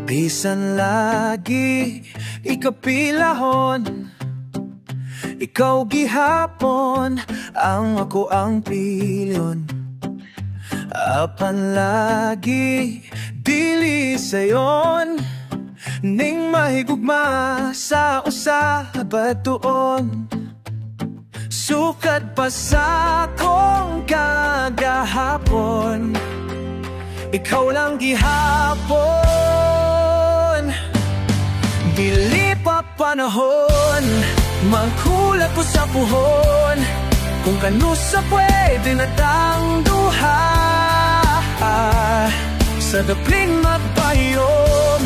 Bisan lagi ikapilahon, ikaw gihapon, ako ang pilyon. Apan lagi dili sayon, ning mahigugma sa usa batuon. Sukat pa sa kong kagahapon, ikaw lang gihapon. Dili pa panahon, maghulat ko sa puhon, kung kanu sa pwede na tang duha. Sa dapling magpayom,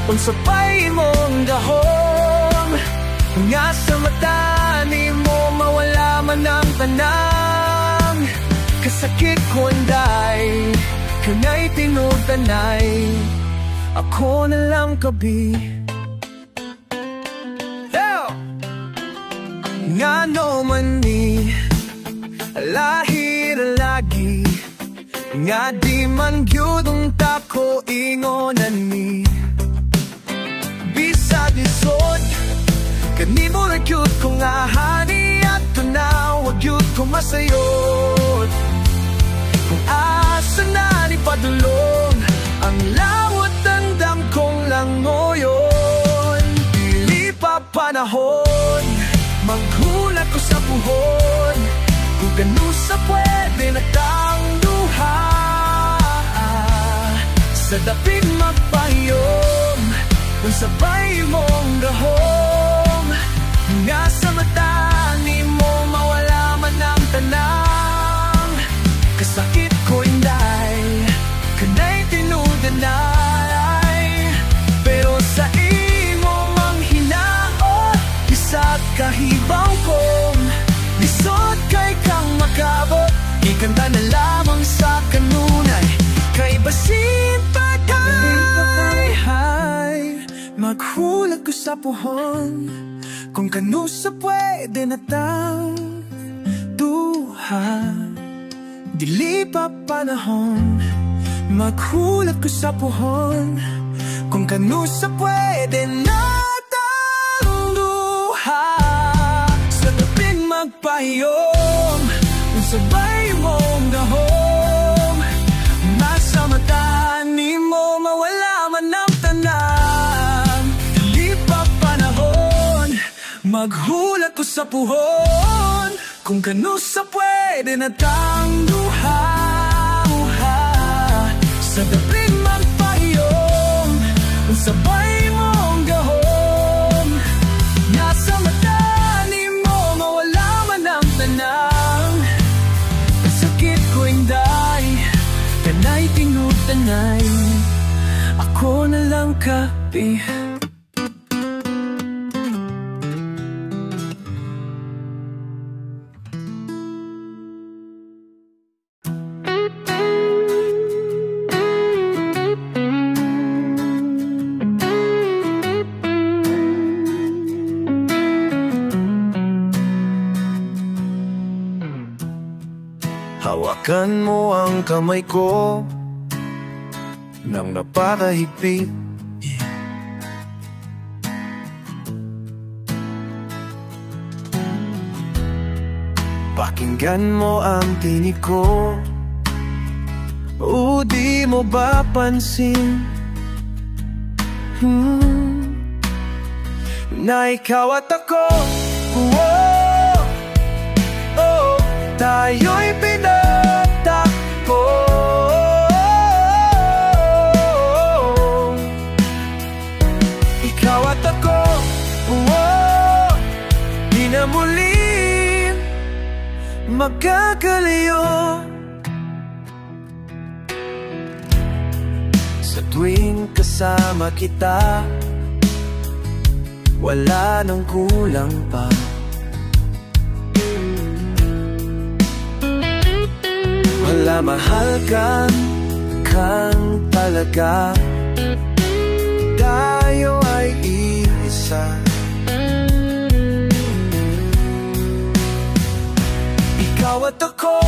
unsa pa'y mong gahom, nga sa mata ni mo mawala man ang tanang. Kasakit ko anday, kanay tinutanay, ako na lang kabi. Nga no man ni lahir lagi, nga di man gyudong tako ingonan ni. Bisag isod kanimo na gyud kong ahani, at tunaw gyud kong masayod. Kung asa na ni padulong, ang lawot tandam kong langoyon. Dili pa panahon, maghulat ko sa puhon, kung kanu sa pwede na tang duha. Sa dapit magpahiyom, kung sabay mong gahom, nga sa mata ni mo mawala man ang tanang. Kasakit ko inday, kanay tinudanay, pero sa imo mang hinaot, isat kahibaw kong lisod kay kang makabot. Ikanta na lamang sa kanunay, kay basin patay. Maghulat ko sa puhon, kung kanu sa pwede na tang duha. Dili pa panahon, maghulat ko sa puhon, kung kanu sa pwede na tang duha. Sa taping magpahiyom, kung sabay mong gahom, nasa mata ni mo mawala man ang tanang. Dili pa panahon, maghulat ko sa puhon, kung kanu sa pwede na tang duha. Sa daping magpahiyom, kung sabay mong gahom, nasa mata ni mo mawala man ang tanang. Sakit ko inday, kanay tinutanay, ako na lang kapi. Hawakan mo ang kamay ko nang napakahigpit, pakinggan mo ang tinig ko, o di mo ba pansin na ikaw at ako, tayo'y pinatakbo. Ikaw at ako, di na muli magkakalayo. Sa tuwing kasama kita, wala nang kulang pa. Wala, mahal kang talaga, tayo ay iisa. Ikaw at ako,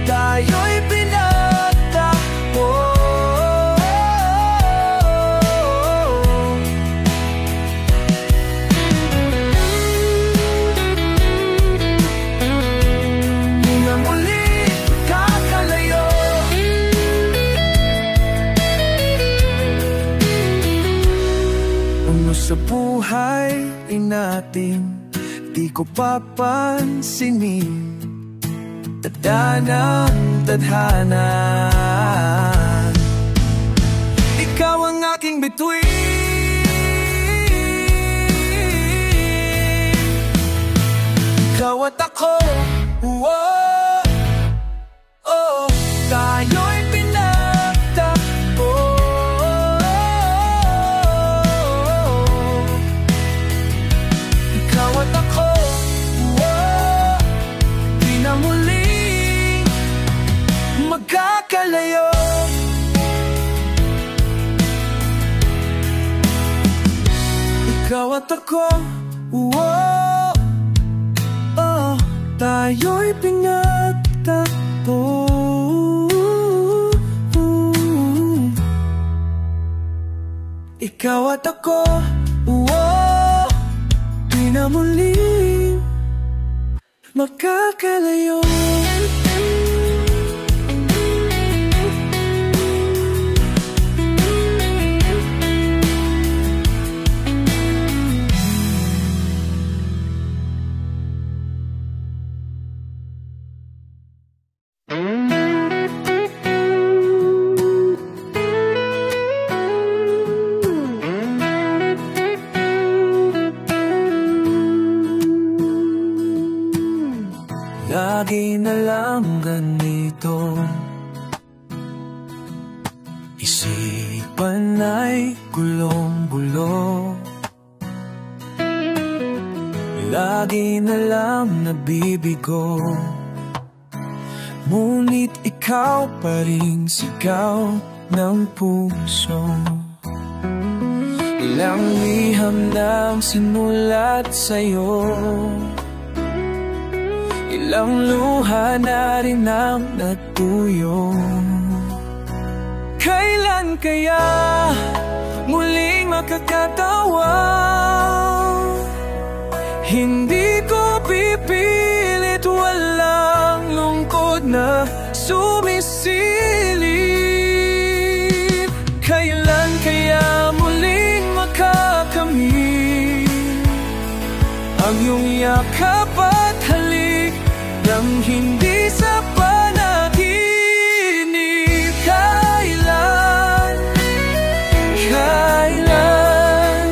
tayo'y pinatakbo. ko papansinin. Tadanang tadhana, ikaw ang aking bituin. Ikaw at ako, oh, oh, tayo'y pinagtakbo. Ikaw at ako, oh, di na muling magkakalayo. Ikaw at ako, oh, oh, tayo'y pinagtakbo. Ikaw at ako, oh, di na muling magkakalayo. Lagi na lang ganito, isipan ay gulong-gulo. Lagi na lang nabibigo, ngunit ikaw pa rin sigaw ng puso. Ilang liham nang sinulat sa'yo, ilang luha na rin ang natuyo. Kailan kaya muling makakatawa? Hindi ko pipilit, walang lungkot na sumisilip. Kailan kaya muling makakamit ang iyong yakap at halik nang hindi sa panaginip? Kailan, kailan,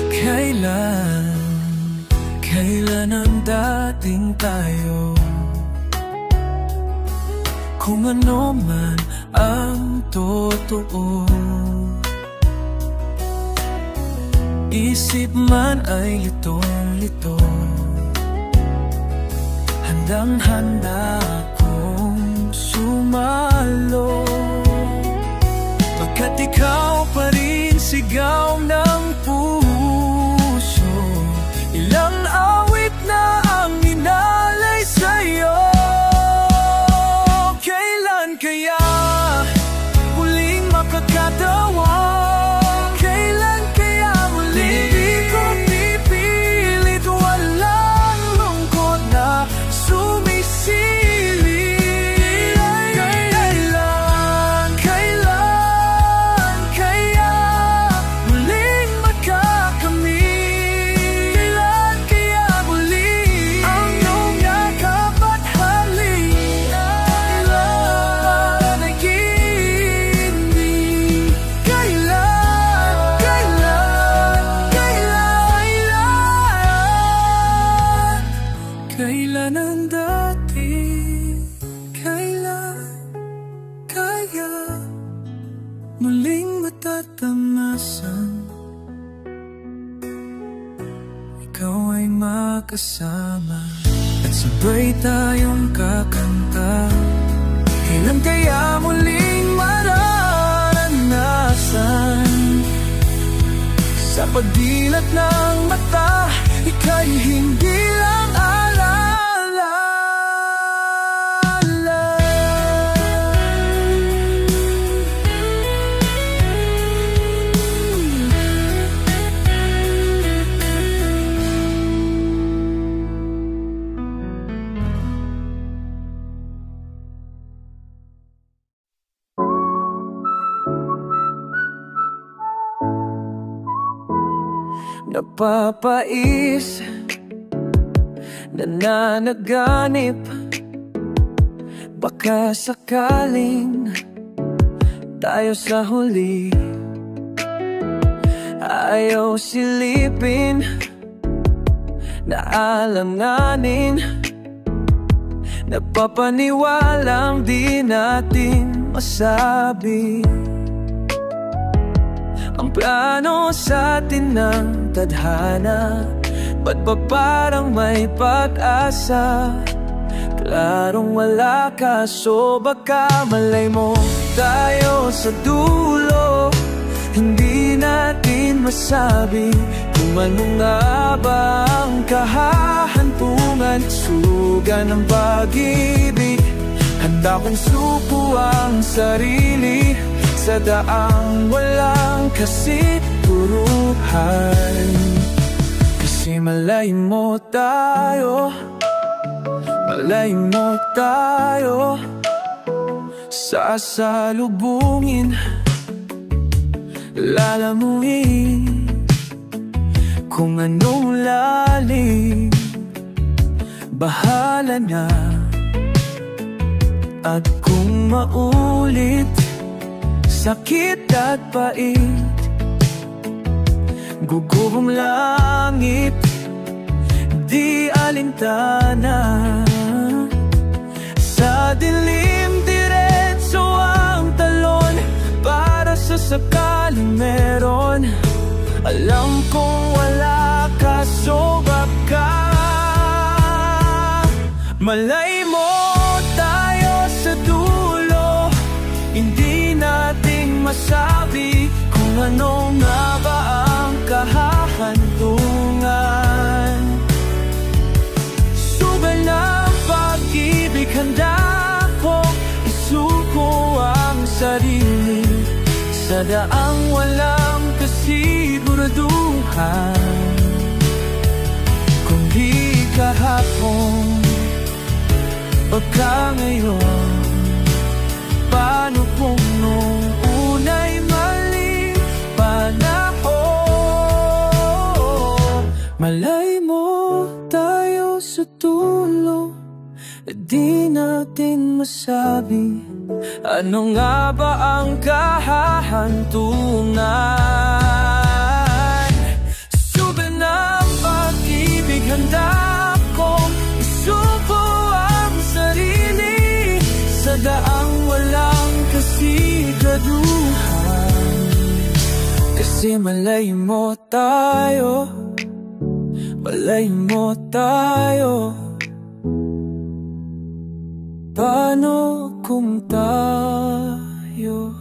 kailan, kailan ang dating tayo? Kung ano man ang totoo, isip man ay litong-lito, handang-handa akong sumalo. Pagkat ikaw pa rin sigaw ng puso, ilang awit na ang inalay sa'yo. Kailan kaya muling makakatawa? Kailan ang dati? Kailan kaya muling matatamasan? Ikaw ay makasama at sabay tayong kakanta. Kailan kaya muling mararanasan? Sa pagdilat ng mata, ika'y hindi lang alala. napapais, nananaganip. Baka sakaling tayo sa huli, ayaw silipin, naalanganin, napapaniwalang di natin masabi. Ang plano sa atin ng tadhana, ba't ba parang may pag-asa? Klarong wala ka, so baka malay mo tayo sa dulo. Hindi natin masabi kung ano nga ba ang kahahantungan. Suga ng pag-ibig, handa kong suko ang sarili sa daang walang kasiguruhan. Kasi malayin mo tayo, malayin mo tayo, sasalubungin, lalamuin kung anong lalim. Bahala na. At kung maulit sakit at pait, gugubong langit, di alintana. Sa dilim diretso ang talon, para sa sakaling meron. Alam kong wala ka, so baka malay mo tayo sa dulo. Hindi nating masabi kung ano nga ba ang kahahantungan. Sugal ng pag-ibig, handa ko isuko ang sarili sa daang walang kasiguraduhan. Kung di kahapon, baka ngayon, paano kung nung una'y maling panahon? Malay mo tayo sa dulo, di natin masabi ano nga ba ang kahahantungan. Sugal ng pag-ibig, handa kong isuko ang sarili sa daang walang kasiguraduhan. Kasi malay mo tayo, malay mo tayo. Paano kung tayo?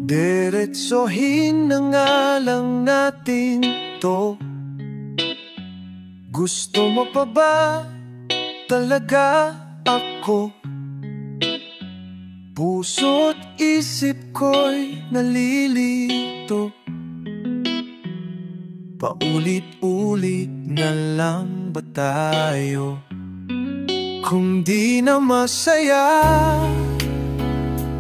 Diretsohin na nga lang natin to. Gusto mo pa ba talaga ako? Puso't isip ko'y nalilito. Paulit-ulit na lang ba tayo? Kung di na masaya,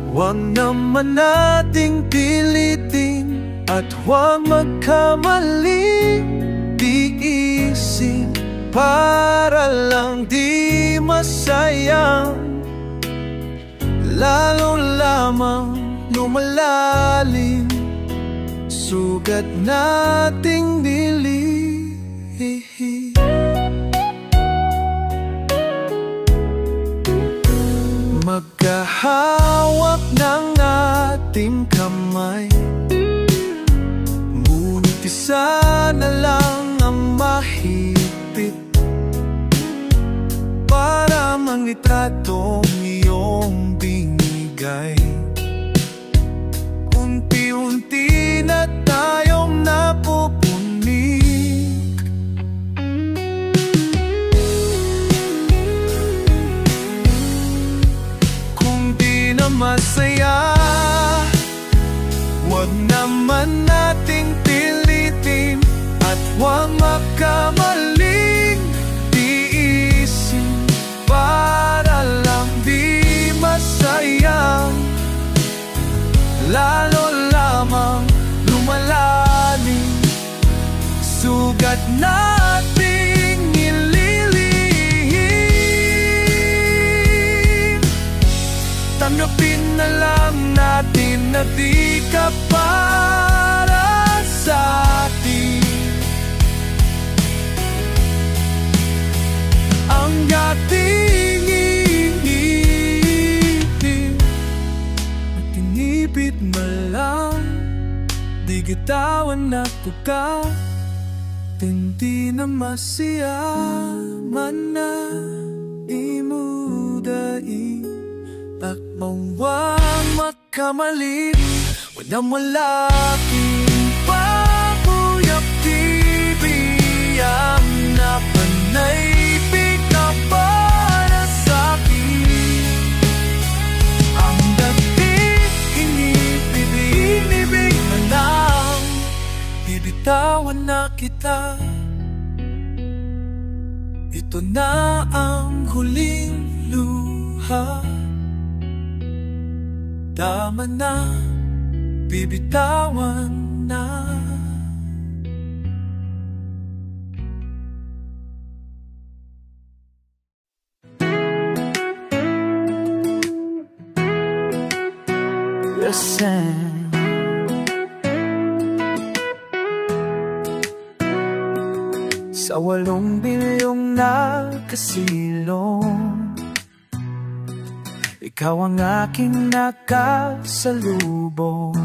huwag naman nating pilitin at huwag magkamaling tiisin para lang di masayang. Lalo lamang lumalalim sugat nating nilihim. Magkahawak ng ating kamay, ngunit isa na lang ang mahigpit para manglitratong iyong binigay. Unti-unti na tayong napupunig. Kung di na masaya, Huwag naman nating pilitin at huwag magkamaling tiisin para lang di masayang, lalo lamang lumalalim. Sugat nating ililihim, tanggapin na lang natin na di ka para sa atin. Ang ating iibig at tinipid mo lang, di gitawan na ka, hindi na masiyaman na imudai. Takbong wang magkamali, walang malaking pabuyap tibiyang na panaypig na para sa'kin. Ang dating inibig na lang, bibitawan na kita. Ito na ang huling luha, tama na, bibitawan na. Listen, sa 8 bilyong nakasilong, ikaw ang aking nakasalubong.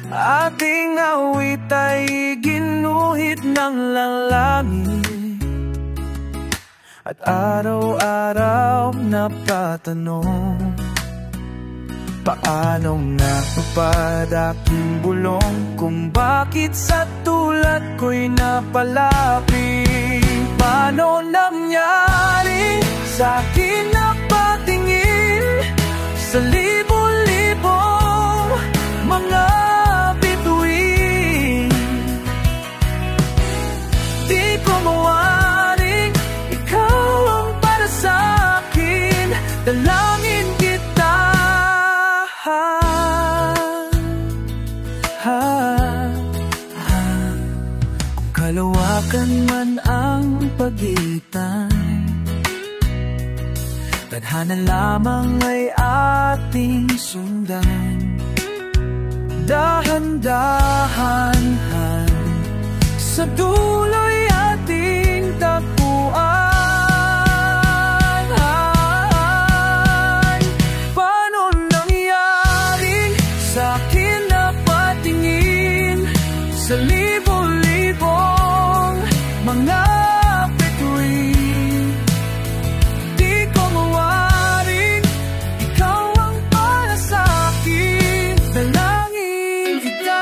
Ating awit ay ginuhit ng langit, at araw-araw napatanong, paano natupad aking bulong, kung bakit sa tulad ko'y napalapit. Paano nangyari sa akin na sa libo-libong mga bituin? Di ko mawaring ikaw ang para sa'kin, dalangin kita. Kung kalawakan man ang pagitan, tadhana lamang ay ating sundan. Dahan-dahan sa dulo'y ating takbuhan. Paano nangyaring sa akin na patingin sa libo-libong mga bituin? Di ko mawaring ikaw ang para sa'kin, dalangin kita.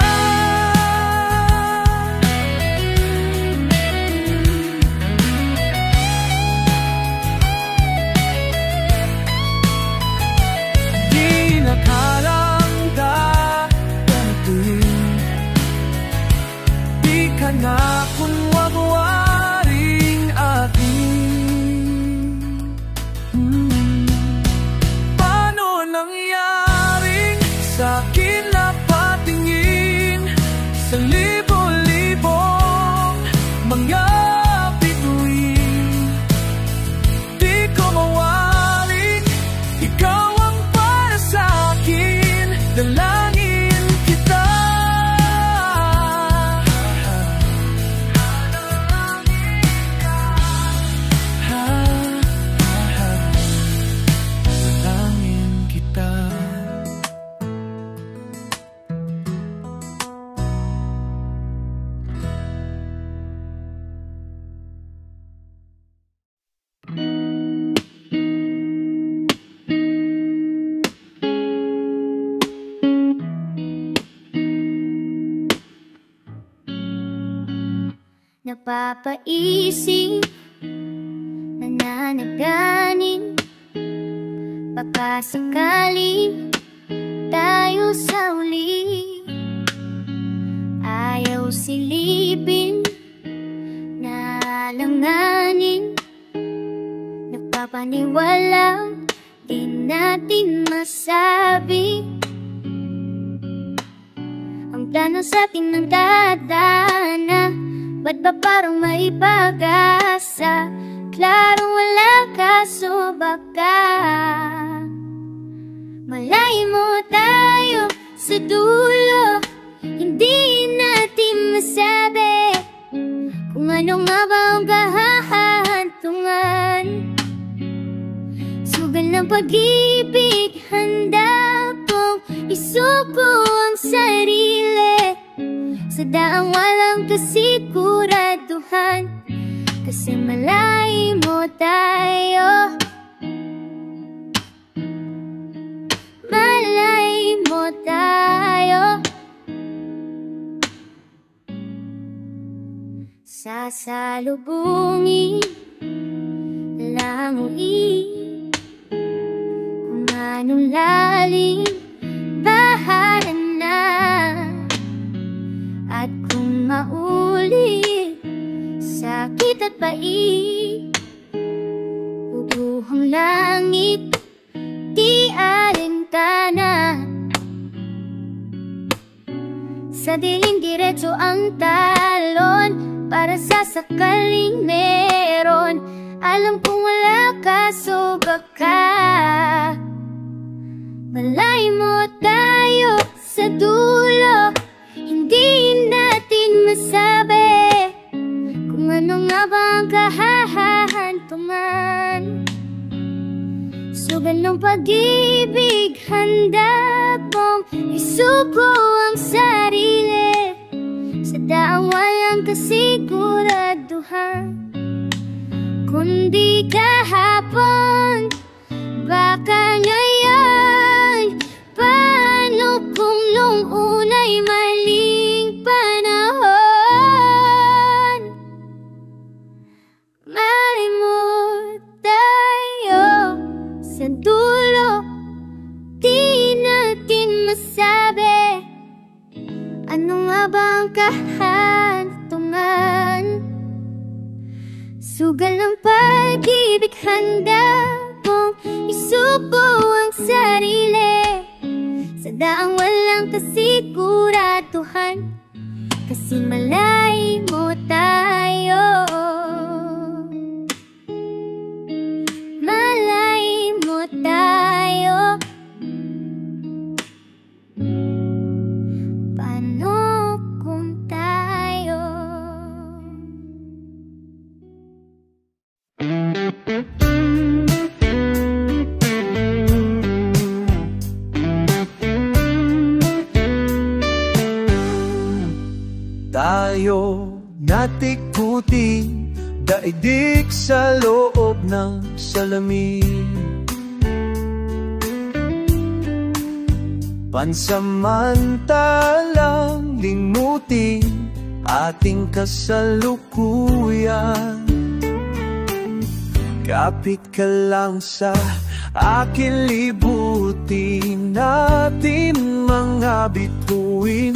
Di nakalang darating, di ka na kunwagwaring akin. Paano nangyaring sa akin na patingin sa libo-libong mga bituin? Di ko mawaring ikaw ang para sa'kin, dalangin kita. Dalangin kita. Napapaisip, nananaganin, baka sakali tayo sa uli. silipin, naalanganin, nagpapaniwala, di natin masabi ang plano sa atin ng dadana. Ba't ba parang may pag-asa? Klarong wala ka, so baka malay mo tayo sa dulo. Hindi natin masabi kung ano nga ba ang kahahantungan. Sugal ng pag-ibig, handa pong isuko ang sarili sa daang walang kasiguraduhan. Kasi malay mo tayo, malay mo tayo. Sasalubungin languin kung anong lalim baharan na. At kung maulit sakit at pait, bubuhang langit, di alintana. Sa dilim diretso ang talon, para sa sakaling meron. Alam kong wala ka, so baka malay mo tayo sa dulo. Hindi natin masabi kung ano nga ba ang kahahantungan. Sugal ng pag-ibig, handa pong isuko ang sarili sa daang walang kasiguraduhan. Kundi kahapon, baka ngayon. Paano kung nung una'y maling panahon? Malay mo tayo sa dulo. Di natin masabi ano nga ba ang kahantungan. Sugal ng pag-ibig, handa mong isuko ang sarili sa daang walang kasiguraduhan. Kasi malay mo tayo, malay mo tayo. Paano kung tayo? Tayo natikuti, daigdig sa loob ng salamin. Pansamantalang limutin ating kasalukuyan. Kapit ka lang sa akin, libutin natin mga bituin.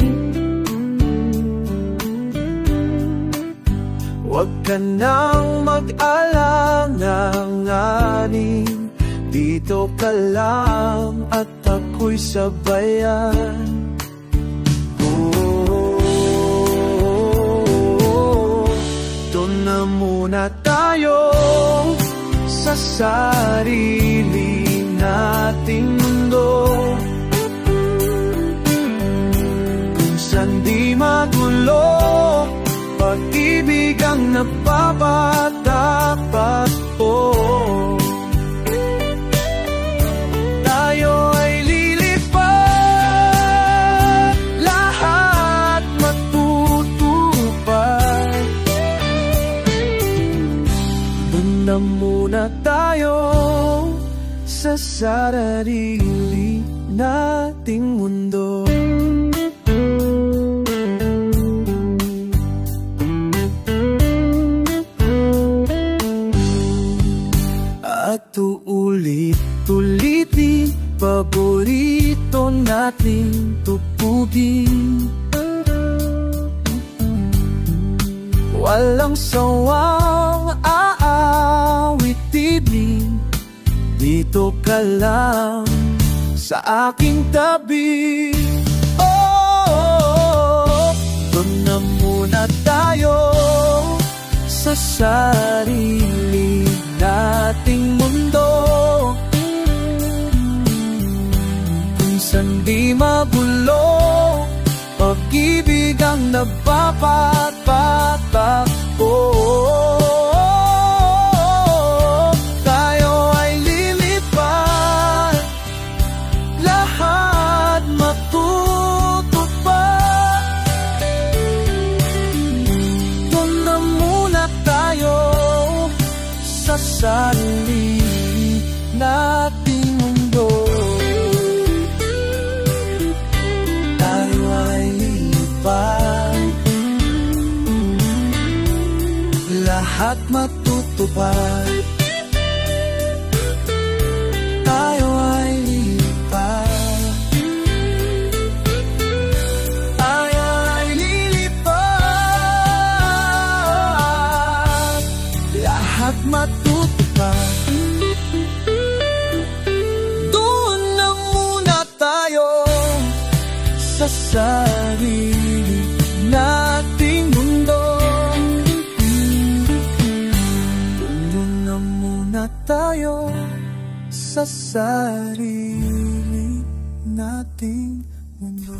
Huwag ka nang mag-alanganin, dito ka lang at ako'y sabayan. Doon na muna tayo sa sarili nating mundo, kung saan di magulo, pag-ibig ang nagpapatapat. Tayo ay lilipad, lahat matutupad. Doon na muna tayo sa sarili nating mundo. At uulit-ulitin, paborito nating tupugin. walang sawang aawit-ibig. Dito ka lang sa aking tabi. Oh, doon na muna tayo sa sarili nating mundo, kung saan di magulo, pag-ibig ang nagpapatakbo. Tayo ay lilipad, lahat matutupad. Doon na muna tayo sa sarili nating mundo. Tayo ay lilipad, lahat matutupad. Tayo ay lilipad, tayo ay lilipad, lahat matutupad. Doon na muna tayo sa sarili nating mundo. Doon na muna tayo sa sarili nating mundo.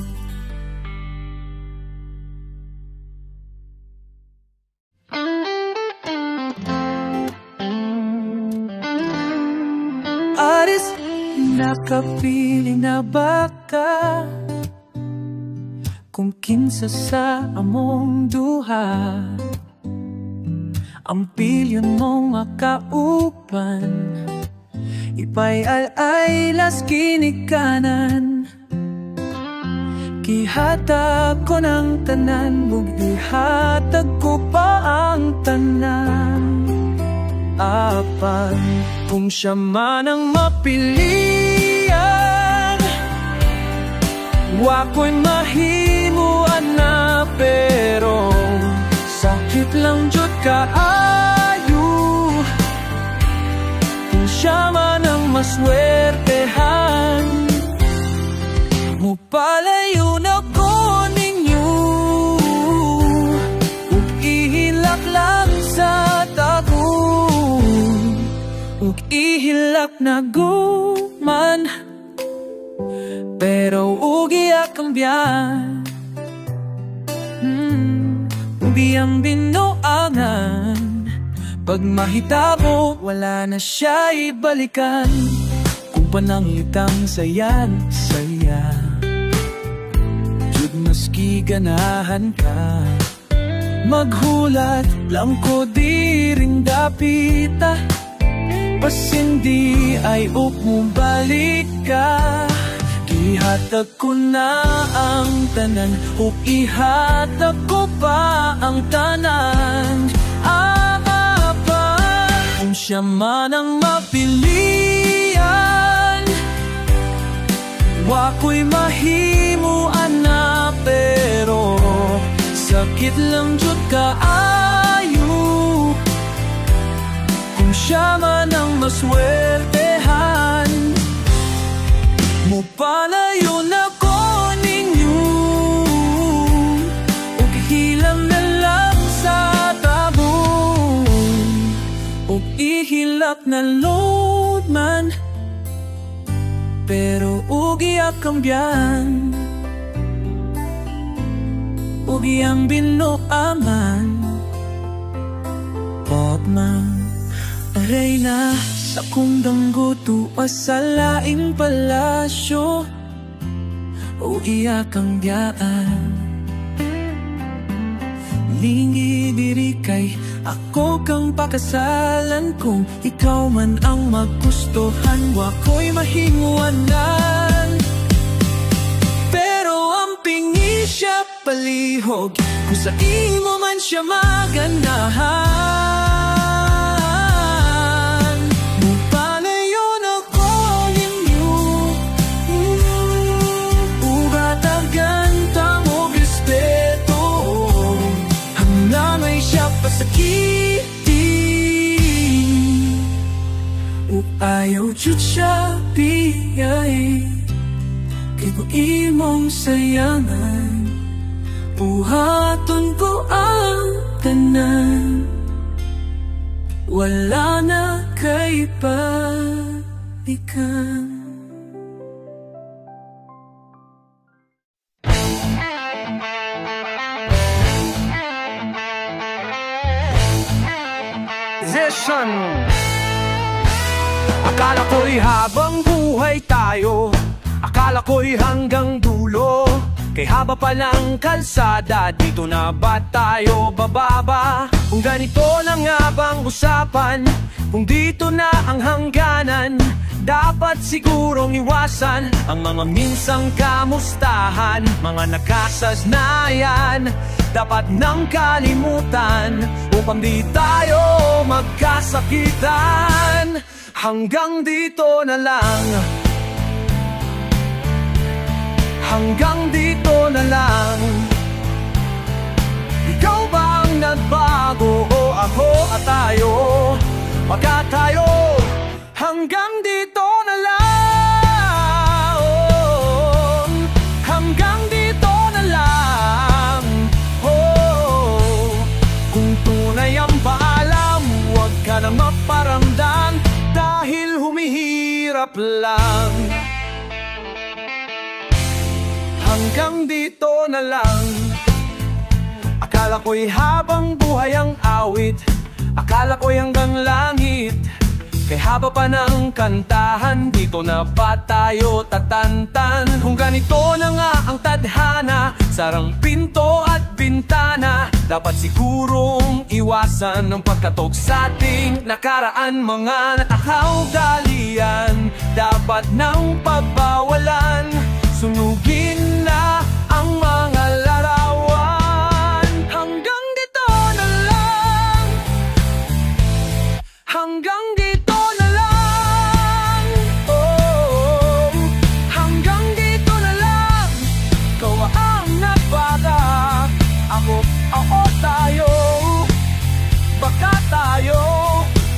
Aris, nakapili na ba ka? Kung kinsa sa among duha, ang pilyon mong makaupan, ipay alay las kinikanan. Kihatag ko ng tanan, bugihatag ko pa ang tanan. Apan kung siya man ang mapilian, wako'y mahimuan na, pero sakit lang jud kaayo. Kung siya man ang maswertehan, mupalayo na ko ninyo, ug ihilak lang sa tagun, ug ihilak na guman, pero ugi akambyan. Ugi ang binuangan, pag mahitabo wala na siya ibalikan. Kung panangitang sayan saya, jud maski ganahan ka, maghulat lang ko di rin dapita, pasindi ay mo balik ka. Ihatag ko na ang tanan, ug ihatag ko pa ang tanan. Ama pa, kung siya man ang mapilian, wako'y mahimuan na, pero sakit lang jud kaayo. Kung siya man ang maswertehan, mupalayo na ko ninyo, ug hilang na lang sa tabon, ug ihilak na load man, pero ugi akambyan. Ugi ang binuaman, pop man, aray na sa kong danggo tuwa sa laing palasyo, o iyak ang biyaan. Lingi diri kay ako kang pakasalan, kung ikaw man ang magustuhan, wako'y mahinguanan. Pero ang pingi siya palihog, kung sa imo man siya maganahan. Ayaw jud siya biyay, kay kung imong sayangan, buhaton ko ang tanan, wala na kay balikan. Akala ko'y habang buhay tayo, akala ko'y hanggang dulo, kay haba pa lang kalsada, dito na ba tayo bababa? Kung ganito na nga bang usapan, kung dito na ang hangganan, dapat sigurong iwasan ang mga minsang kamustahan. Mga nakasasnayan, dapat nang kalimutan, upang di tayo magkasakitan. Hanggang dito na lang, hanggang dito na lang. Ikaw ba ang nagbago o ako at tayo? Baka tayo hanggang dito na lang, oh, hanggang dito na lang, oh. Kung tunay ang paalam, huwag ka na maparamdam, dahil humihirap lang. Hanggang dito na lang. Akala ko'y habang buhay ang awit, akala ko'y hanggang langit, kay haba pa ng kantahan, dito na ba tayo tatantan? Kung ganito na nga ang tadhana, sarang pinto at bintana, dapat sigurong iwasan ang pagkatok sa ating nakaraan. Mga natakaw galian, dapat nang pagbawalan, sunugin na ang mga larawan. Hanggang dito na lang, hanggang dito na lang, oh, hanggang dito na lang. Ikaw ang nagbaga, ako, oo tayo, baka tayo.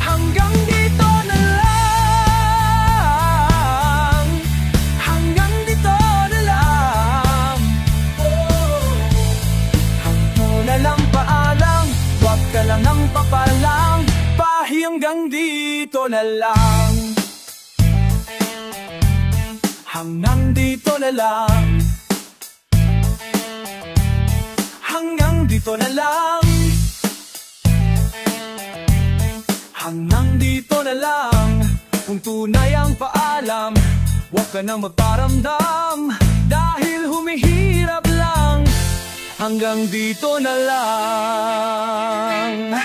Hanggang dito na lang, hanggang dito na lang, oh. Hanggang na lang paalam, wag ka lang ang papalang, hanggang dito na lang, hanggang dito na lang, hanggang dito na lang, hanggang dito na lang. Kung tunay ang paalam, huwag ka nang magparamdam, dahil humihirap lang. Hanggang dito na lang.